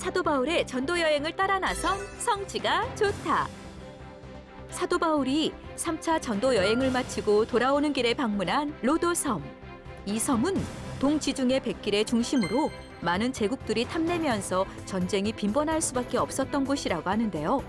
사도 바울의 전도 여행을 따라 나선 성취가 좋다. 사도 바울이 3차 전도 여행을 마치고 돌아오는 길에 방문한 로도섬. 이 섬은 동지중해 백길의 중심으로 많은 제국들이 탐내면서 전쟁이 빈번할 수밖에 없었던 곳이라고 하는데요.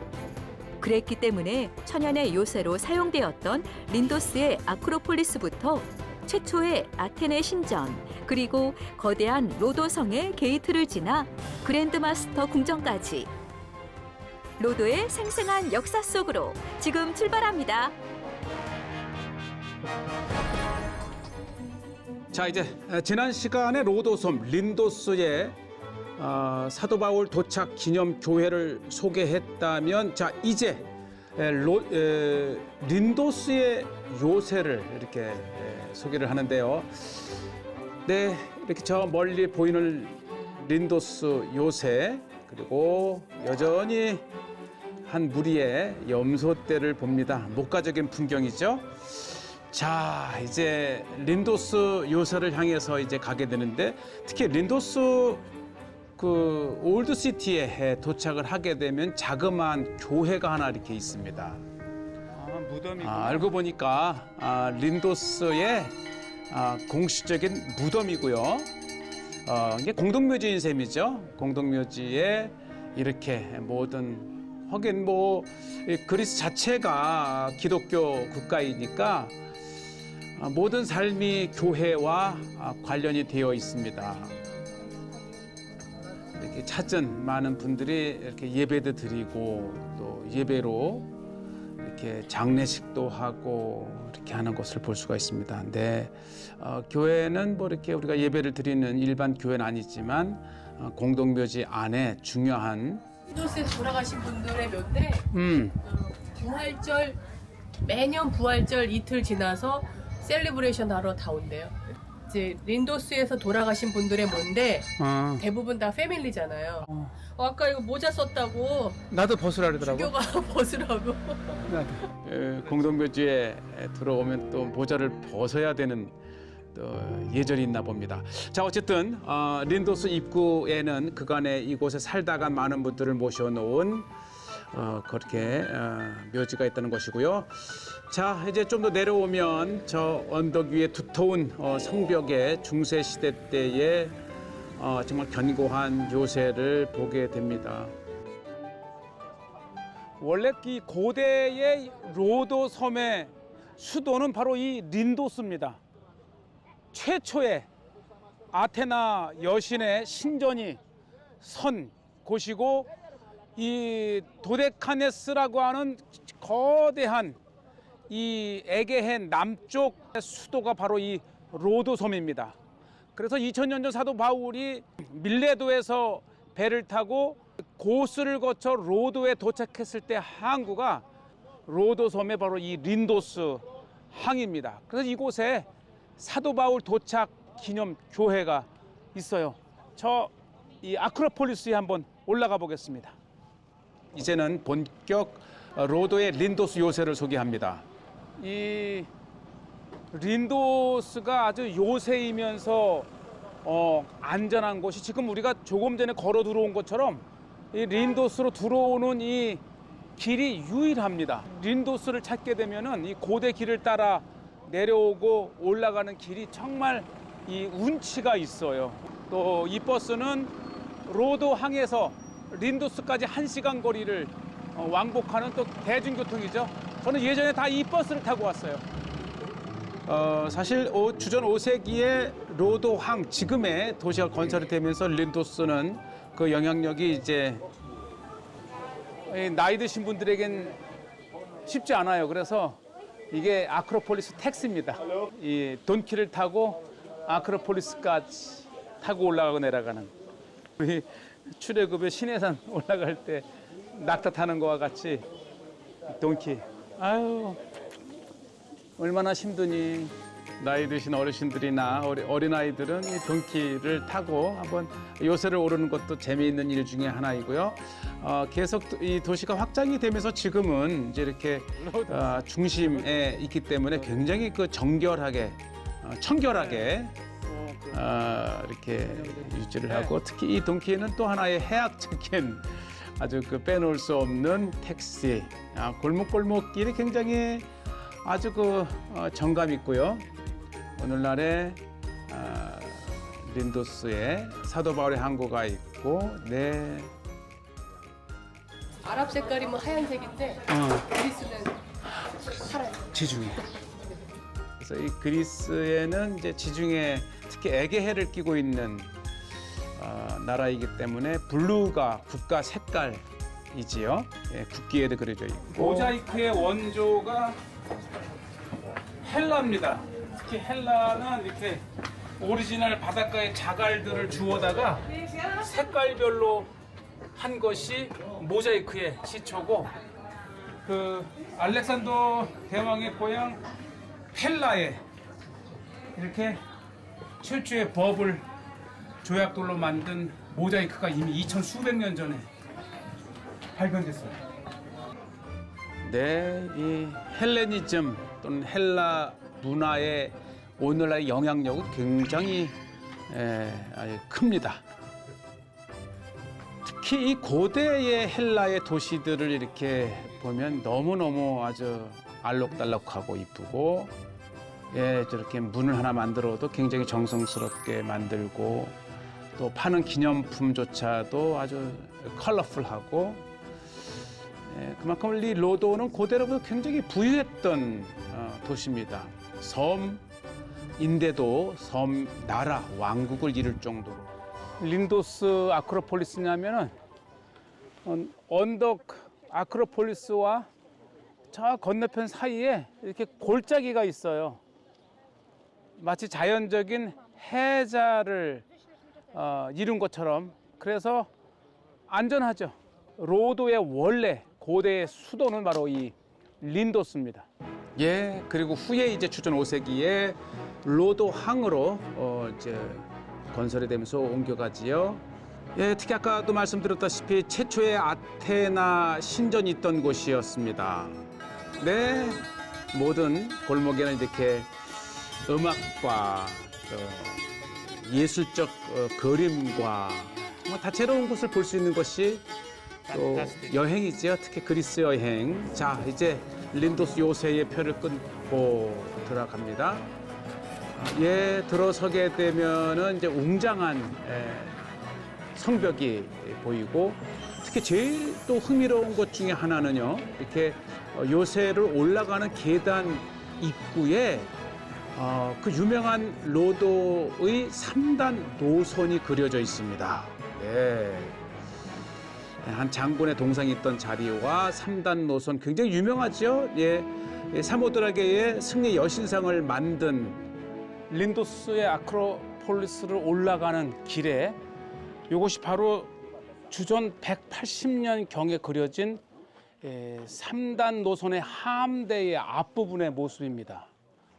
그랬기 때문에 천연의 요새로 사용되었던 린도스의 아크로폴리스부터 최초의 아테네 신전, 그리고 거대한 로도성의 게이트를 지나 그랜드마스터 궁전까지 로도의 생생한 역사 속으로 지금 출발합니다. 자, 이제 지난 시간에 로도섬 린도스의 사도 바울 도착 기념 교회를 소개했다면, 자 이제 린도스의 요새를 이렇게 소개를 하는데요. 네, 이렇게 저 멀리 보이는 린도스 요새, 그리고 여전히 한 무리의 염소떼를 봅니다. 목가적인 풍경이죠. 자, 이제 린도스 요새를 향해서 이제 가게 되는데, 특히 린도스 그 올드시티에 도착을 하게 되면 자그마한 교회가 하나 이렇게 있습니다. 무덤이구나. 알고 보니까 린도스의 공식적인 무덤이고요. 이게 공동묘지인 셈이죠. 공동묘지에 이렇게 모든, 하긴 뭐 그리스 자체가 기독교 국가이니까 모든 삶이 교회와 관련이 되어 있습니다. 이렇게 찾은 많은 분들이 이렇게 예배도 드리고, 또 예배로 이렇게 장례식도 하고 이렇게 하는 것을 볼 수가 있습니다. 근데 교회는 뭐 이렇게 우리가 예배를 드리는 일반 교회는 아니지만 공동묘지 안에 중요한 린도스에서 돌아가신 분들의 묘인데 부활절, 매년 부활절 이틀 지나서 셀리브레이션 하러 다 온대요. 이제 린도스에서 돌아가신 분들의 묘인데 대부분 다 패밀리잖아요. 아까 이거 모자 썼다고 나도 벗으라 그러더라고. 주교가 벗으라고. 공동묘지에 들어오면 또 모자를 벗어야 되는 또 예절이 있나 봅니다. 자, 어쨌든 린도스 입구에는 그간에 이곳에 살다가 많은 분들을 모셔놓은 그렇게 묘지가 있다는 것이고요. 자, 이제 좀 더 내려오면 저 언덕 위에 두터운 성벽에 중세 시대 때의 정말 견고한 요새를 보게 됩니다. 원래 이 고대의 로도 섬의 수도는 바로 이 린도스입니다. 최초의 아테나 여신의 신전이 선 곳이고, 이 도데카네스라고 하는 거대한 이 에게해 남쪽 수도가 바로 이 로도섬입니다. 그래서 2000년 전 사도 바울이 밀레도에서 배를 타고 고스를 거쳐 로도에 도착했을 때 항구가 로도섬의 바로 이 린도스 항입니다. 그래서 이곳에 사도 바울 도착 기념 교회가 있어요. 저 이 아크로폴리스에 한번 올라가 보겠습니다. 이제는 본격 로도의 린도스 요새를 소개합니다. 이 린도스가 아주 요새이면서 안전한 곳이, 지금 우리가 조금 전에 걸어 들어온 것처럼 이 린도스로 들어오는 이 길이 유일합니다. 린도스를 찾게 되면은 이 고대 길을 따라 내려오고 올라가는 길이 정말 이 운치가 있어요. 또 이 버스는 로도항에서 린도스까지 1시간 거리를 왕복하는 또 대중교통이죠. 저는 예전에 다 이 버스를 타고 왔어요. 사실 주전 5세기에 로도항, 지금의 도시가 건설이 되면서 린도스는 그 영향력이 이제 나이 드신 분들에겐 쉽지 않아요. 그래서 이게 아크로폴리스 택시입니다. 이 돈키를 타고 아크로폴리스까지 타고 올라가고 내려가는, 우리 출애굽의 신해산 올라갈 때 낙타 타는 거와 같이 돈키. 아유, 얼마나 힘드니. 나이 드신 어르신들이나 어린아이들은 이 돈키를 타고 한번 요새를 오르는 것도 재미있는 일 중에 하나이고요. 계속 이 도시가 확장이 되면서 지금은 이제 이렇게 중심에 있기 때문에 굉장히 그 정결하게, 청결하게 이렇게 유지를 하고 특히 이 돈키는 또 하나의 해학적인 아주 그 빼놓을 수 없는 택시 골목골목길이 굉장히 아주 그 정감 있고요. 오늘날에 린도스에 사도 바울의 항구가 있고 네. 아랍 색깔이 뭐 하얀색인데 그리스는 파란색. 지중해. 그래서 이 그리스에는 이제 지중해 특히 에게해를 끼고 있는 나라이기 때문에 블루가 국가 색깔이지요. 예, 국기에도 그려져 있고. 모자이크의 원조가 헬라입니다. 특히 헬라는 이렇게 오리지널 바닷가의 자갈들을 주워다가 색깔별로 한 것이 모자이크의 시초고 그 알렉산더 대왕의 고향 펠라에 이렇게 철조의 법을 조약돌로 만든 모자이크가 이미 2000 수백 년 전에 발견됐어요. 네, 이 헬레니즘 또는 헬라 문화의 오늘날의 영향력은 굉장히 아주 큽니다. 특히 이 고대의 헬라의 도시들을 이렇게 보면 너무너무 아주 알록달록하고 이쁘고 저렇게 문을 하나 만들어도 굉장히 정성스럽게 만들고 또 파는 기념품조차도 아주 컬러풀하고 그만큼 이 로도는 고대로부터 굉장히 부유했던 도시입니다. 섬인데도 섬 나라 왕국을 이룰 정도로 린도스 아크로폴리스냐면은 언덕 아크로폴리스와 저 건너편 사이에 이렇게 골짜기가 있어요. 마치 자연적인 해자를 이룬 것처럼 그래서 안전하죠. 로도의 원래 고대의 수도는 바로 이 린도스입니다. 예, 그리고 후에 이제 주전 5세기에 로도항으로 이제 건설이 되면서 옮겨가지요. 예, 특히 아까도 말씀드렸다시피 최초의 아테나 신전이 있던 곳이었습니다. 네, 모든 골목에는 이렇게 음악과 예술적 그림과 정말 다채로운 곳을 볼 수 있는 것이 또 여행이지요. 특히 그리스 여행. 자, 이제 린도스 요새의 표를 끊고 들어갑니다. 예, 들어서게 되면은 이제 웅장한 성벽이 보이고 특히 제일 또 흥미로운 것 중에 하나는요. 이렇게 요새를 올라가는 계단 입구에 그 유명한 로도의 3단 노선이 그려져 있습니다. 예. 한 장군의 동상이 있던 자리와 3단 노선 굉장히 유명하죠. 예. 사모드라게의 승리 여신상을 만든 린도스의 아크로폴리스를 올라가는 길에 이것이 바로 주전 180년 경에 그려진 3단 노선의 함대의 앞부분의 모습입니다.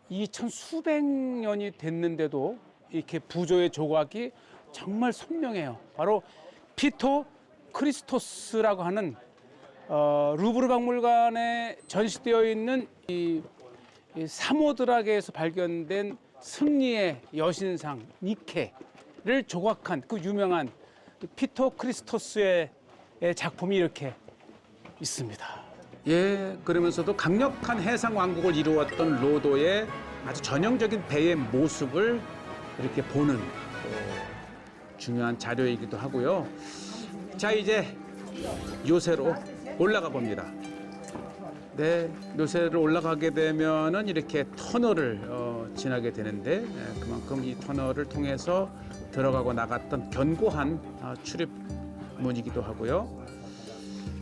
2000 수백 년이 됐는데도 이렇게 부조의 조각이 정말 선명해요. 바로 피토 크리스토스라고 하는 루브르 박물관에 전시되어 있는 이 사모드라게에서 발견된 승리의 여신상 니케를 조각한 그 유명한 피토 크리스토스의 작품이 이렇게 있습니다. 예, 그러면서도 강력한 해상 왕국을 이루었던 로도의 아주 전형적인 배의 모습을 이렇게 보는 중요한 자료이기도 하고요. 자, 이제 요새로 올라가 봅니다. 네, 요새로 올라가게 되면은 이렇게 터널을 지나게 되는데 그만큼 이 터널을 통해서 들어가고 나갔던 견고한 출입문이기도 하고요.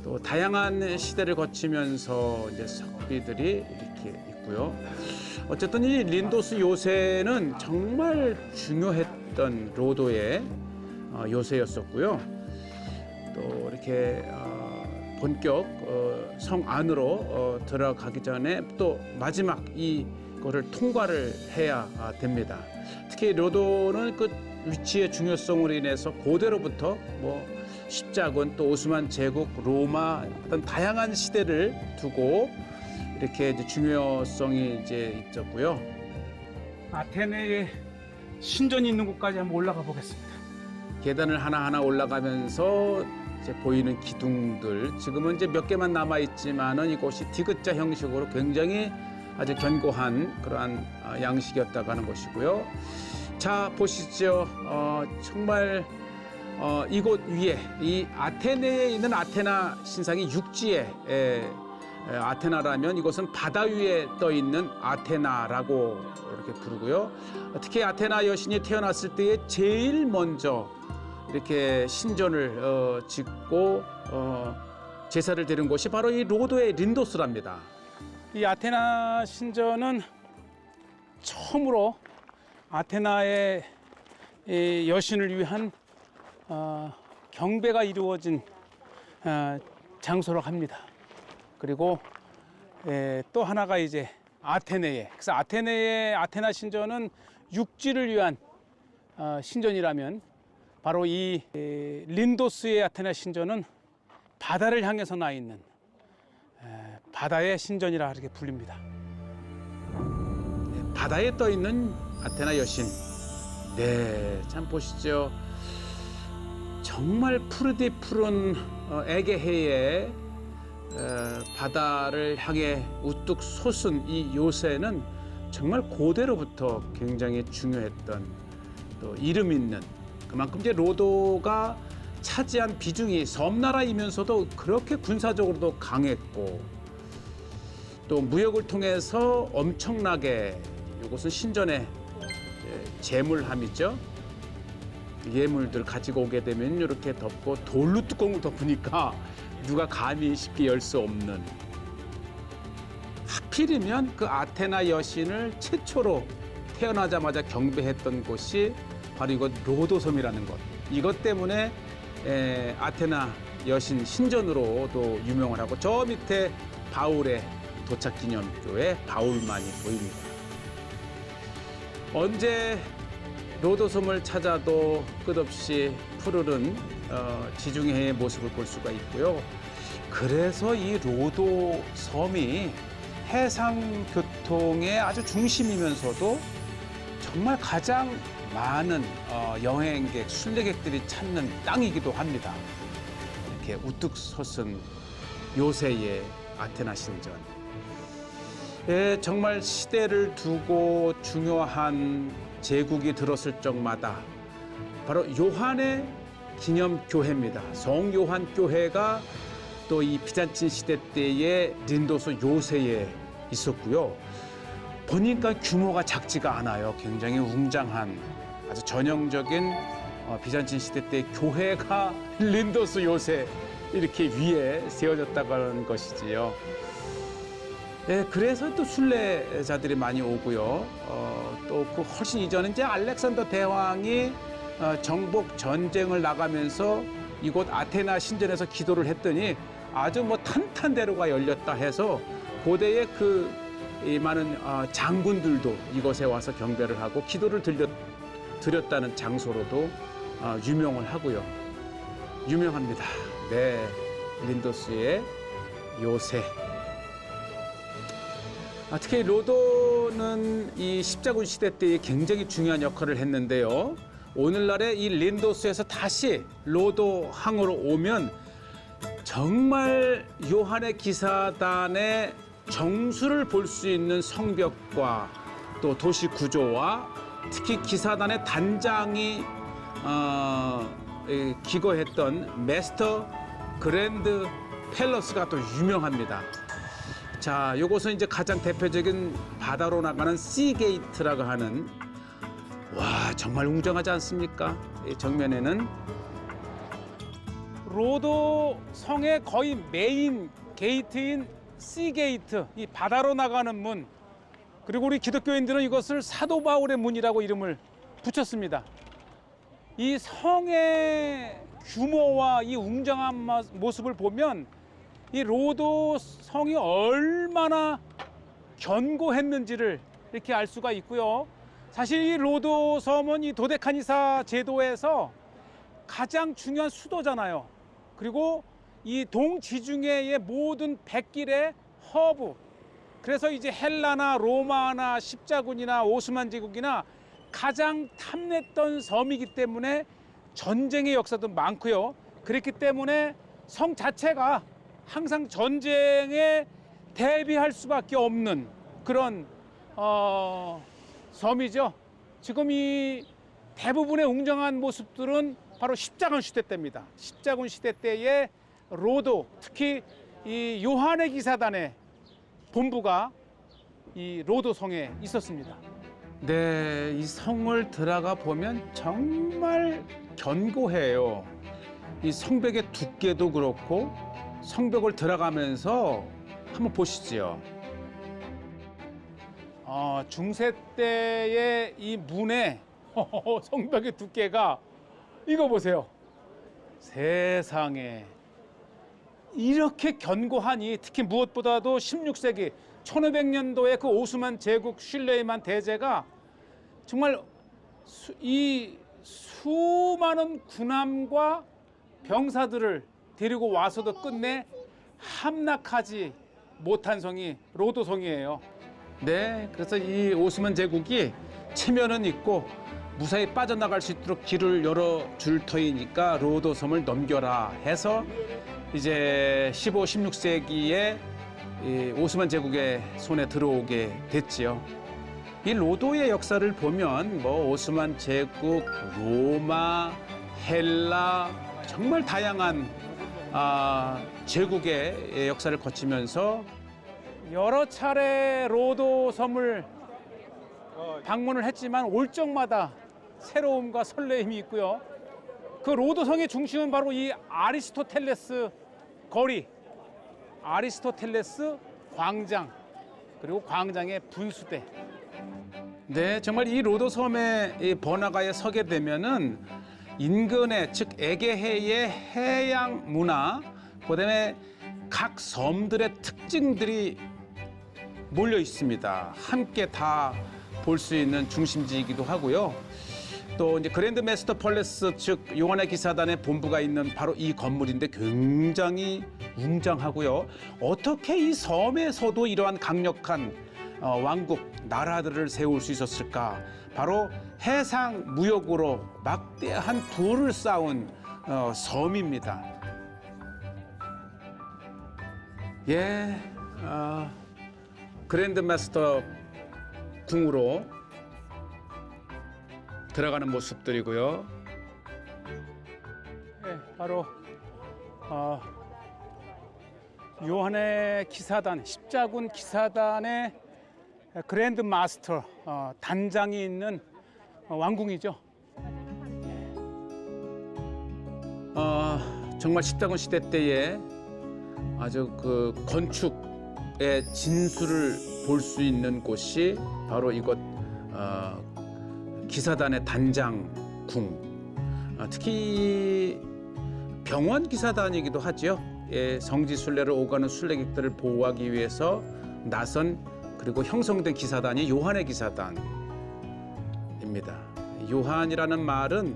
또 다양한 시대를 거치면서 이제 석비들이 이렇게 있고요. 어쨌든 이 린도스 요새는 정말 중요했던 로도의 요새였었고요. 또 이렇게 본격 성 안으로 들어가기 전에 또 마지막 이거를 통과를 해야 됩니다. 특히 로도는 그 위치의 중요성으로 인해서 고대로부터 뭐 십자군 또 오스만 제국, 로마 어떤 다양한 시대를 두고 이렇게 이제 중요성이 이제 있었고요. 아테네의 신전이 있는 곳까지 한번 올라가 보겠습니다. 계단을 하나하나 올라가면서 이제 보이는 기둥들, 지금은 이제 몇 개만 남아 있지만은 이곳이 디귿자 형식으로 굉장히 아주 견고한 그러한 양식이었다고 하는 것이고요. 자, 보시죠. 정말 이곳 위에 이 아테네에 있는 아테나 신상이 육지에 아테나라면 이곳은 바다 위에 떠 있는 아테나라고 이렇게 부르고요. 특히 아테나 여신이 태어났을 때에 제일 먼저 이렇게 신전을 짓고 제사를 드린 곳이 바로 이 로도의 린도스랍니다. 이 아테나 신전은 처음으로 아테나의 이 여신을 위한 경배가 이루어진 장소라고 합니다. 그리고 또 하나가 이제 아테네에, 그래서 아테네의 아테나 신전은 육지를 위한 신전이라면 바로 이 린도스의 아테나 신전은 바다를 향해서 나 있는 바다의 신전이라 이렇게 불립니다. 바다에 떠 있는 아테나 여신. 네, 참 보시죠. 정말 푸르디 푸른 에게해의 바다를 향해 우뚝 솟은 이 요새는 정말 고대로부터 굉장히 중요했던 또 이름 있는, 그만큼 이제 로도가 차지한 비중이 섬나라이면서도 그렇게 군사적으로도 강했고 또 무역을 통해서 엄청나게 이곳은 신전의 제물함이죠. 예물들 가지고 오게 되면 이렇게 덮고 돌로 뚜껑을 덮으니까 누가 감히 쉽게 열 수 없는, 하필이면 그 아테나 여신을 최초로 태어나자마자 경배했던 곳이 바로 이곳 로도섬이라는 것. 이것 때문에 아테나 여신 신전으로도 유명을 하고, 저 밑에 바울의 도착기념교에 바울만이 보입니다. 언제 로도섬을 찾아도 끝없이 푸르른 지중해의 모습을 볼 수가 있고요. 그래서 이 로도섬이 해상 교통의 아주 중심이면서도 정말 가장 많은 여행객, 순례객들이 찾는 땅이기도 합니다. 이렇게 우뚝 솟은 요새의 아테나 신전. 정말 시대를 두고 중요한 제국이 들었을 적마다 바로 요한의 기념교회입니다. 성요한 교회가 또 이 비잔틴 시대 때의 린도스 요새에 있었고요. 보니까 규모가 작지가 않아요. 굉장히 웅장한 아주 전형적인 비잔틴 시대 때 교회가 린도스 요새 이렇게 위에 세워졌다고 하는 것이지요. 그래서 또 순례자들이 많이 오고요. 또 그 훨씬 이전에 이제 알렉산더 대왕이 정복 전쟁을 나가면서 이곳 아테나 신전에서 기도를 했더니 아주 뭐 탄탄대로가 열렸다 해서 고대의 이 많은 장군들도 이곳에 와서 경배를 하고 기도를 드렸다는 장소로도 유명을 하고요. 유명합니다. 네, 린도스의 요새. 특히 로도는 이 십자군 시대 때 굉장히 중요한 역할을 했는데요. 오늘날의 이 린도스에서 다시 로도 항으로 오면 정말 요한의 기사단의 정수를 볼 수 있는 성벽과 또 도시 구조와 특히 기사단의 단장이 기거했던 메스터 그랜드 팰러스가 또 유명합니다. 자, 요것은 이제 가장 대표적인 바다로 나가는 시게이트라고 하는, 와, 정말 웅장하지 않습니까? 이 정면에는 로도 성의 거의 메인 게이트인 시게이트, 이 바다로 나가는 문, 그리고 우리 기독교인들은 이것을 사도 바울의 문이라고 이름을 붙였습니다. 이 성의 규모와 이 웅장한 모습을 보면 이 로도 성이 얼마나 견고했는지를 이렇게 알 수가 있고요. 사실 이 로도 섬은 이 도데카니사 제도에서 가장 중요한 수도잖아요. 그리고 이 동지중해의 모든 백길의 허브, 그래서 이제 헬라나 로마나 십자군이나 오스만 제국이나 가장 탐냈던 섬이기 때문에 전쟁의 역사도 많고요. 그렇기 때문에 성 자체가 항상 전쟁에 대비할 수밖에 없는 그런 섬이죠. 지금 이 대부분의 웅장한 모습들은 바로 십자군 시대 때입니다. 십자군 시대 때의 로도, 특히 이 요한의 기사단의 본부가 이 로도성에 있었습니다. 네, 이 성을 들어가 보면 정말 견고해요. 이 성벽의 두께도 그렇고 성벽을 들어가면서 한번 보시죠. 중세 때의 이 문의 성벽의 두께가 이거 보세요. 세상에 이렇게 견고하니 특히 무엇보다도 16세기 1500년도에 그 오스만 제국 슐레이만 대제가 정말 이 수많은 군함과 병사들을 데리고 와서도 끝내 함락하지 못한 성이 로도성이에요. 네, 그래서 이 오스만 제국이 체면은 있고 무사히 빠져나갈 수 있도록 길을 열어줄 터이니까 로도섬을 넘겨라 해서 이제 15, 16세기에 이 오스만 제국의 손에 들어오게 됐지요. 이 로도의 역사를 보면 뭐 오스만 제국, 로마, 헬라 정말 다양한 제국의 역사를 거치면서 여러 차례 로도섬을 방문을 했지만 올 적마다 새로움과 설레임이 있고요. 그 로도성의 중심은 바로 이 아리스토텔레스 거리, 아리스토텔레스 광장, 그리고 광장의 분수대. 네, 정말 이 로도섬의 이 번화가에 서게 되면은 인근의 즉 에게해의 해양 문화, 그다음에 각 섬들의 특징들이 몰려 있습니다. 함께 다 볼 수 있는 중심지이기도 하고요. 또 이제 그랜드 마스터 팰리스 즉 요한의 기사단의 본부가 있는 바로 이 건물인데 굉장히 웅장하고요. 어떻게 이 섬에서도 이러한 강력한 왕국 나라들을 세울 수 있었을까? 바로 해상 무역으로 막대한 부를 쌓은 섬입니다. 예, 그랜드 마스터 궁으로 들어가는 모습들이고요. 네, 바로 요한의 기사단, 십자군 기사단의 그랜드 마스터 단장이 있는 왕궁이죠. 정말 십자군 시대 때에 아주 그 건축의 진수를 볼 수 있는 곳이 바로 이곳 기사단의 단장궁. 특히 병원 기사단이기도 하죠. 예, 성지 순례를 오가는 순례객들을 보호하기 위해서 나선 그리고 형성된 기사단이 요한의 기사단입니다. 요한이라는 말은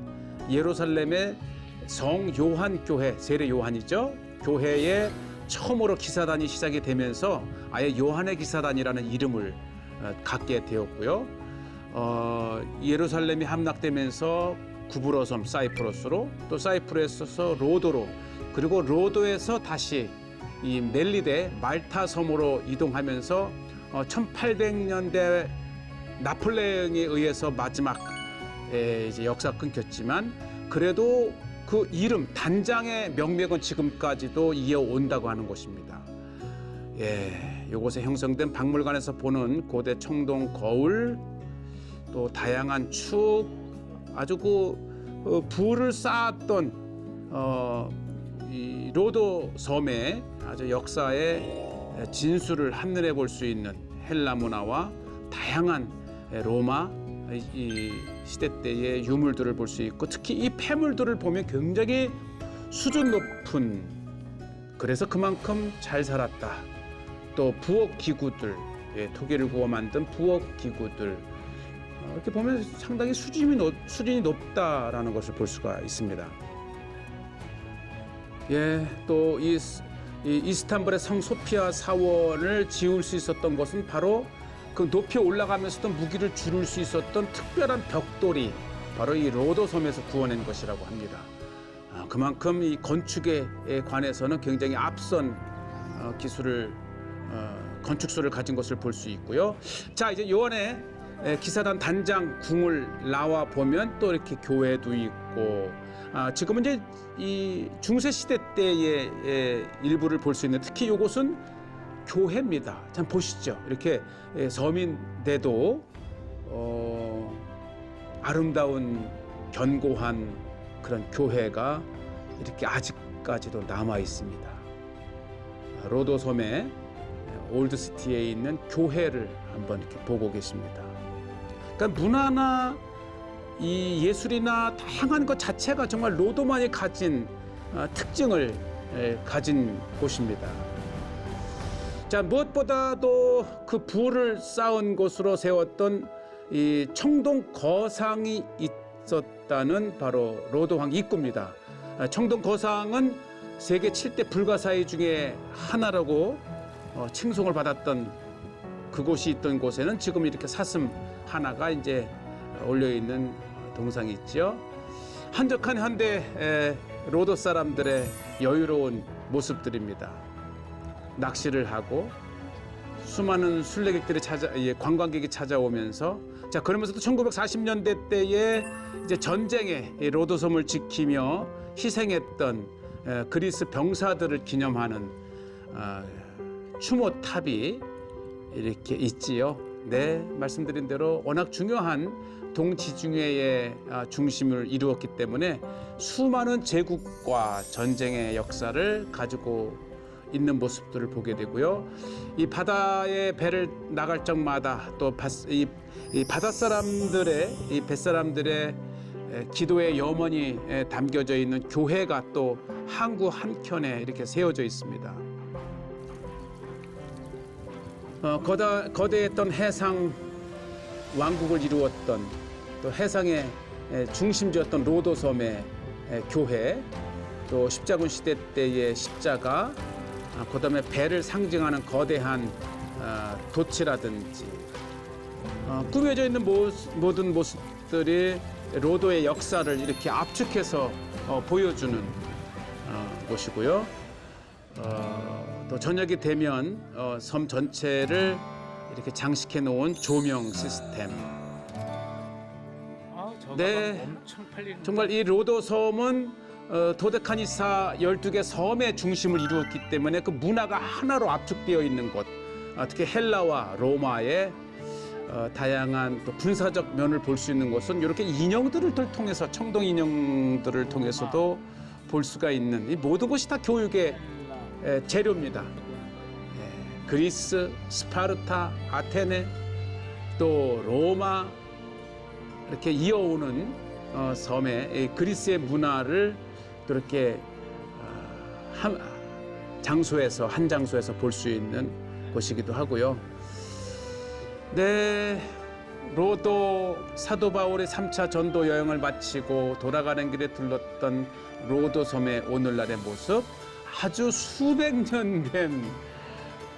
예루살렘의 성 요한 교회, 세례 요한이죠. 교회에 처음으로 기사단이 시작이 되면서 아예 요한의 기사단이라는 이름을 갖게 되었고요. 예루살렘이 함락되면서 구브로섬 사이프러스로, 또 사이프러스에서 로도로, 그리고 로도에서 다시 이 멜리데 말타 섬으로 이동하면서 1800년대 나폴레옹에 의해서 마지막 이제 역사가 끊겼지만 그래도 그 이름 단장의 명맥은 지금까지도 이어온다고 하는 곳입니다. 예, 이곳에 형성된 박물관에서 보는 고대 청동 거울, 또 다양한 축, 아주 그 부를 쌓았던 이 로도 섬의 아주 역사의 진수를 한눈에 볼 수 있는 헬라 문화와 다양한 로마 이 시대 때의 유물들을 볼 수 있고, 특히 이 폐물들을 보면 굉장히 수준 높은, 그래서 그만큼 잘 살았다. 또 부엌 기구들, 토기를 구워 만든 부엌 기구들, 이렇게 보면 상당히 수준이 높다라는 것을 볼 수가 있습니다. 예, 또 이 이스탄불의 성 소피아 사원을 지을 수 있었던 것은 바로 그 높이 올라가면서도 무기를 줄일 수 있었던 특별한 벽돌이 바로 이 로도섬에서 구워낸 것이라고 합니다. 그만큼 이 건축에 관해서는 굉장히 앞선 기술을 건축술을 가진 것을 볼 수 있고요. 자, 이제 요원에 기사단 단장 궁을 나와 보면 또 이렇게 교회도 있고, 지금은 이제 이 중세 시대 때의 일부를 볼 수 있는, 특히 이곳은 교회입니다. 참 보시죠. 이렇게 섬인데도 아름다운 견고한 그런 교회가 이렇게 아직까지도 남아 있습니다. 로도섬의 올드시티에 있는 교회를 한번 이렇게 보고 계십니다. 그러니까 문화나 이 예술이나 다양한 것 자체가 정말 로도만이 가진 특징을 가진 곳입니다. 자, 무엇보다도 그 부를 쌓은 곳으로 세웠던 이 청동 거상이 있었다는 바로 로도황 입구입니다. 청동 거상은 세계 7대 불가사의 중에 하나라고 칭송을 받았던 그곳이 있던 곳에는 지금 이렇게 사슴 하나가 이제 올려 있는 동상이 있죠. 한적한 현대 로도 사람들의 여유로운 모습들입니다. 낚시를 하고 수많은 순례객들이 관광객이 찾아오면서, 자, 그러면서도 1940년대 때에 이제 전쟁에 로도섬을 지키며 희생했던 그리스 병사들을 기념하는 추모탑이 이렇게 있지요. 네, 말씀드린 대로 워낙 중요한 동지중해의 중심을 이루었기 때문에 수많은 제국과 전쟁의 역사를 가지고 있는 모습들을 보게 되고요. 이 바다에 배를 나갈 적마다 또 이 바닷사람들의, 이 뱃사람들의 기도의 염원이 담겨져 있는 교회가 또 항구 한켠에 이렇게 세워져 있습니다. 거대했던 해상 왕국을 이루었던, 또 해상의 중심지였던 로도섬의 교회, 또 십자군 시대 때의 십자가, 그다음에 배를 상징하는 거대한 돛이라든지 꾸며져 있는 모든 모습들이 로도의 역사를 이렇게 압축해서 보여주는 곳이고요. 또 저녁이 되면 섬 전체를 이렇게 장식해 놓은 조명 시스템. 네, 정말 이 로도섬은 도데카니사 12개 섬의 중심을 이루었기 때문에 그 문화가 하나로 압축되어 있는 곳, 특히 헬라와 로마의 다양한 또 군사적 면을 볼 수 있는 곳은 이렇게 인형들을 통해서, 청동 인형들을 통해서도 볼 수가 있는, 이 모든 것이 다 교육의 재료입니다. 그리스, 스파르타, 아테네, 또 로마, 이렇게 이어오는 섬의 그리스의 문화를 또 이렇게 한 장소에서 볼 수 있는 곳이기도 하고요. 네, 로도 사도 바울의 3차 전도 여행을 마치고 돌아가는 길에 들렀던 로도섬의 오늘날의 모습, 아주 수백 년 된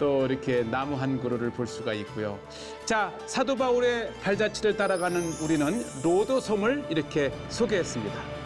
또 이렇게 나무 한 그루를 볼 수가 있고요. 자, 사도 바울의 발자취를 따라가는 우리는 로도섬을 이렇게 소개했습니다.